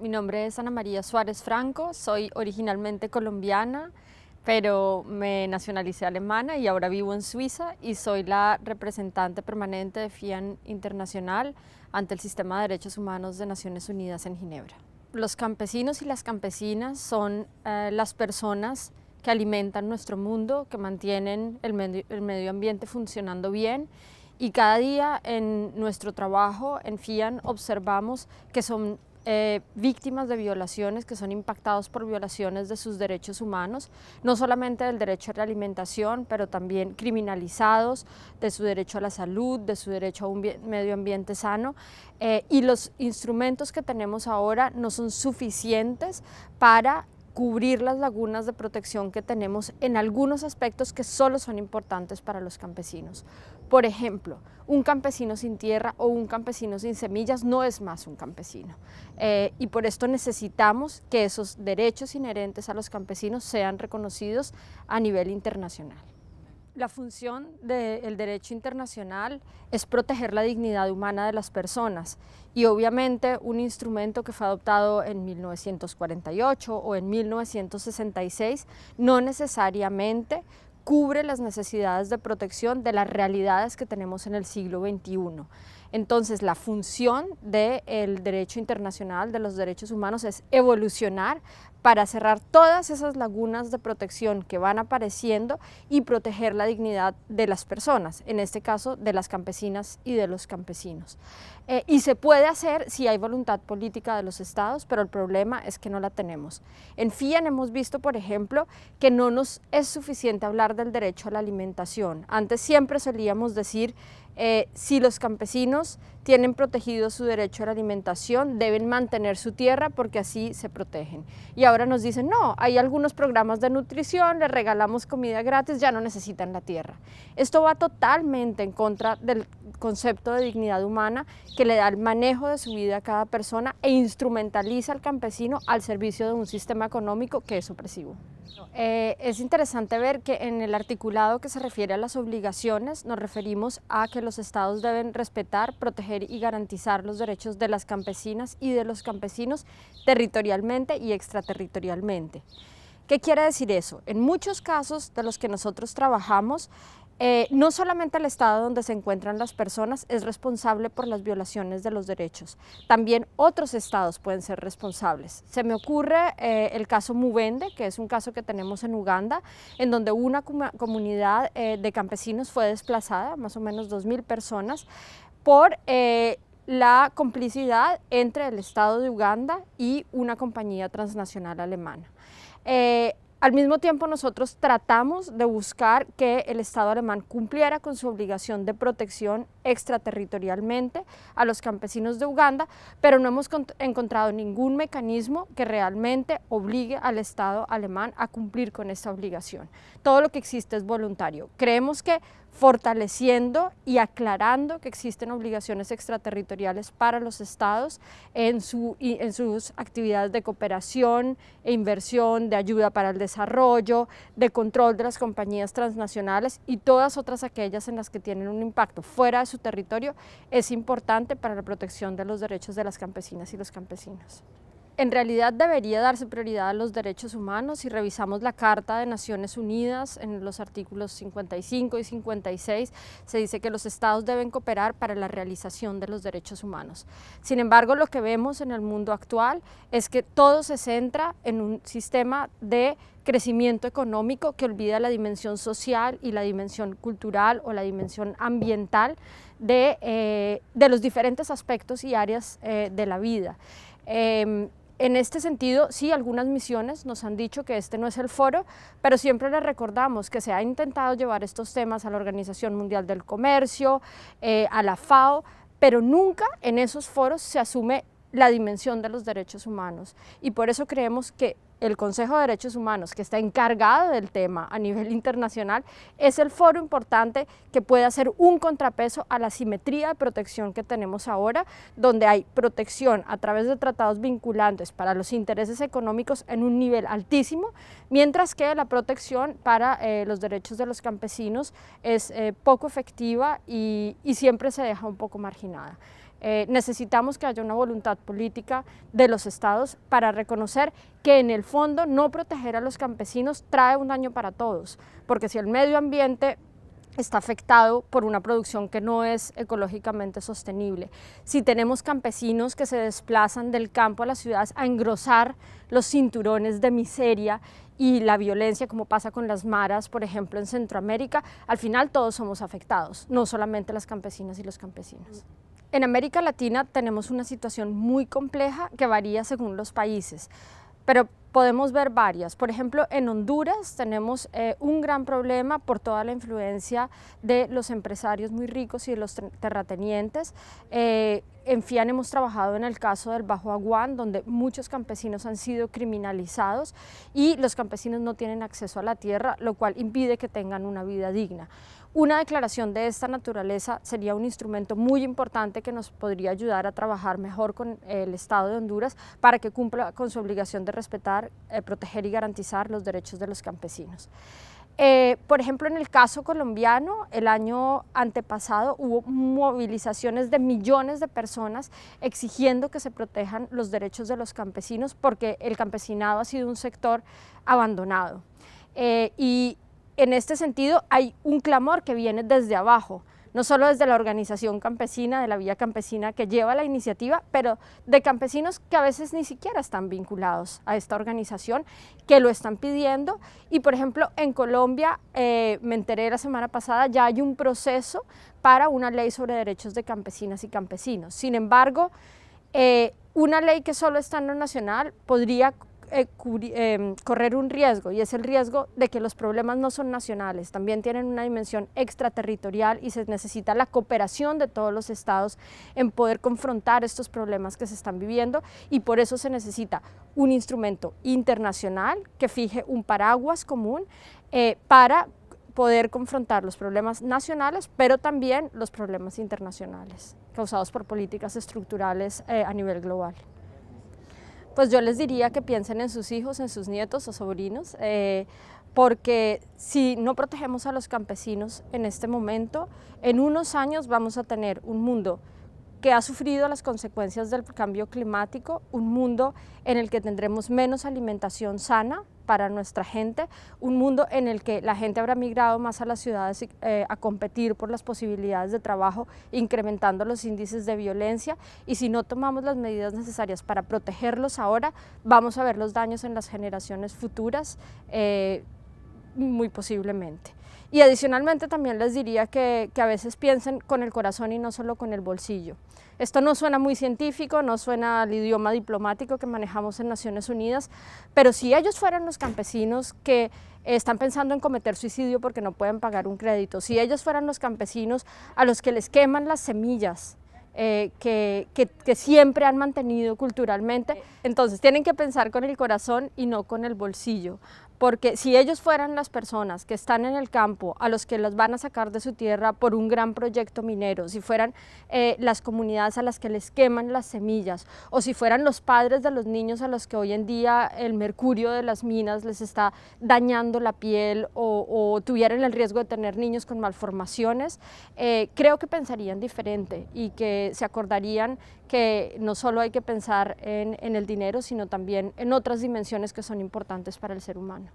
Mi nombre es Ana María Suárez Franco, soy originalmente colombiana, pero me nacionalicé alemana y ahora vivo en Suiza y soy la representante permanente de FIAN Internacional ante el Sistema de Derechos Humanos de Naciones Unidas en Ginebra. Los campesinos y las campesinas son las personas que alimentan nuestro mundo, que mantienen el medio ambiente funcionando bien, y cada día en nuestro trabajo en FIAN observamos que son víctimas de violaciones, que son impactados por violaciones de sus derechos humanos, no solamente del derecho a la alimentación, pero también criminalizados, de su derecho a la salud, de su derecho a un medio ambiente sano, y los instrumentos que tenemos ahora no son suficientes para cubrir las lagunas de protección que tenemos en algunos aspectos que solo son importantes para los campesinos. Por ejemplo, un campesino sin tierra o un campesino sin semillas no es más un campesino. Y por esto necesitamos que esos derechos inherentes a los campesinos sean reconocidos a nivel internacional. La función del derecho internacional es proteger la dignidad humana de las personas y obviamente un instrumento que fue adoptado en 1948 o en 1966 no necesariamente cubre las necesidades de protección de las realidades que tenemos en el siglo XXI. Entonces, la función del derecho internacional, de los derechos humanos, es evolucionar para cerrar todas esas lagunas de protección que van apareciendo y proteger la dignidad de las personas, en este caso de las campesinas y de los campesinos. Y se puede hacer si hay voluntad política de los estados, pero el problema es que no la tenemos. En FIAN hemos visto, por ejemplo, que no nos es suficiente hablar del derecho a la alimentación. Antes siempre solíamos decir, si los campesinos tienen protegido su derecho a la alimentación, deben mantener su tierra porque así se protegen. Y ahora nos dicen, no, hay algunos programas de nutrición, les regalamos comida gratis, ya no necesitan la tierra. Esto va totalmente en contra del concepto de dignidad humana que le da el manejo de su vida a cada persona e instrumentaliza al campesino al servicio de un sistema económico que es opresivo. Es interesante ver que en el articulado que se refiere a las obligaciones nos referimos a que los estados deben respetar, proteger y garantizar los derechos de las campesinas y de los campesinos territorialmente y extraterritorialmente. ¿Qué quiere decir eso? En muchos casos de los que nosotros trabajamos, no solamente el estado donde se encuentran las personas es responsable por las violaciones de los derechos, también otros estados pueden ser responsables. Se me ocurre el caso Mubende, que es un caso que tenemos en Uganda, en donde una comunidad de campesinos fue desplazada, más o menos 2000 personas, por la complicidad entre el estado de Uganda y una compañía transnacional alemana. Al mismo tiempo nosotros tratamos de buscar que el Estado alemán cumpliera con su obligación de protección extraterritorialmente a los campesinos de Uganda, pero no hemos encontrado ningún mecanismo que realmente obligue al Estado alemán a cumplir con esta obligación. Todo lo que existe es voluntario. Creemos que fortaleciendo y aclarando que existen obligaciones extraterritoriales para los estados en sus actividades de cooperación e inversión, de ayuda para el desarrollo, de control de las compañías transnacionales y todas otras aquellas en las que tienen un impacto fuera de su territorio, es importante para la protección de los derechos de las campesinas y los campesinos. En realidad debería darse prioridad a los derechos humanos. Si revisamos la Carta de Naciones Unidas, en los artículos 55 y 56, se dice que los estados deben cooperar para la realización de los derechos humanos. Sin embargo, lo que vemos en el mundo actual es que todo se centra en un sistema de crecimiento económico que olvida la dimensión social y la dimensión cultural o la dimensión ambiental de los diferentes aspectos y áreas de la vida. En este sentido, sí, algunas misiones nos han dicho que este no es el foro, pero siempre les recordamos que se ha intentado llevar estos temas a la Organización Mundial del Comercio, a la FAO, pero nunca en esos foros se asume la dimensión de los derechos humanos y por eso creemos que el Consejo de Derechos Humanos, que está encargado del tema a nivel internacional, es el foro importante que puede hacer un contrapeso a la simetría de protección que tenemos ahora, donde hay protección a través de tratados vinculantes para los intereses económicos en un nivel altísimo, mientras que la protección para los derechos de los campesinos es poco efectiva y siempre se deja un poco marginada. Necesitamos que haya una voluntad política de los estados para reconocer que en el fondo no proteger a los campesinos trae un daño para todos, porque si el medio ambiente está afectado por una producción que no es ecológicamente sostenible. Si tenemos campesinos que se desplazan del campo a las ciudades a engrosar los cinturones de miseria y la violencia, como pasa con las maras, por ejemplo, en Centroamérica, al final todos somos afectados, no solamente las campesinas y los campesinos. En América Latina tenemos una situación muy compleja que varía según los países, pero podemos ver varias. Por ejemplo, en Honduras tenemos un gran problema por toda la influencia de los empresarios muy ricos y de los terratenientes. En FIAN hemos trabajado en el caso del Bajo Aguán, donde muchos campesinos han sido criminalizados y los campesinos no tienen acceso a la tierra, lo cual impide que tengan una vida digna. Una declaración de esta naturaleza sería un instrumento muy importante que nos podría ayudar a trabajar mejor con el Estado de Honduras para que cumpla con su obligación de respetar, proteger y garantizar los derechos de los campesinos. Por ejemplo, en el caso colombiano, el año antepasado hubo movilizaciones de millones de personas exigiendo que se protejan los derechos de los campesinos porque el campesinado ha sido un sector abandonado. Y en este sentido hay un clamor que viene desde abajo, no solo desde la organización campesina, de la Vía Campesina que lleva la iniciativa, pero de campesinos que a veces ni siquiera están vinculados a esta organización, que lo están pidiendo. Y por ejemplo, en Colombia, me enteré la semana pasada, ya hay un proceso para una ley sobre derechos de campesinas y campesinos. Sin embargo, una ley que solo está en lo nacional podría correr un riesgo, y es el riesgo de que los problemas no son nacionales, también tienen una dimensión extraterritorial y se necesita la cooperación de todos los estados en poder confrontar estos problemas que se están viviendo, y por eso se necesita un instrumento internacional que fije un paraguas común para poder confrontar los problemas nacionales, pero también los problemas internacionales causados por políticas estructurales a nivel global. Pues yo les diría que piensen en sus hijos, en sus nietos o sobrinos, porque si no protegemos a los campesinos en este momento, en unos años vamos a tener un mundo que ha sufrido las consecuencias del cambio climático, un mundo en el que tendremos menos alimentación sana para nuestra gente, un mundo en el que la gente habrá migrado más a las ciudades a competir por las posibilidades de trabajo, incrementando los índices de violencia, y si no tomamos las medidas necesarias para protegerlos ahora, vamos a ver los daños en las generaciones futuras, muy posiblemente. Y adicionalmente también les diría que a veces piensen con el corazón y no solo con el bolsillo. Esto no suena muy científico, no suena al idioma diplomático que manejamos en Naciones Unidas, pero si ellos fueran los campesinos que están pensando en cometer suicidio porque no pueden pagar un crédito, si ellos fueran los campesinos a los que les queman las semillas, que siempre han mantenido culturalmente, entonces tienen que pensar con el corazón y no con el bolsillo, porque si ellos fueran las personas que están en el campo, a los que los van a sacar de su tierra por un gran proyecto minero, si fueran las comunidades a las que les queman las semillas, o si fueran los padres de los niños a los que hoy en día el mercurio de las minas les está dañando la piel, o tuvieran el riesgo de tener niños con malformaciones, creo que pensarían diferente y que se acordarían que no solo hay que pensar en el dinero, sino también en otras dimensiones que son importantes para el ser humano.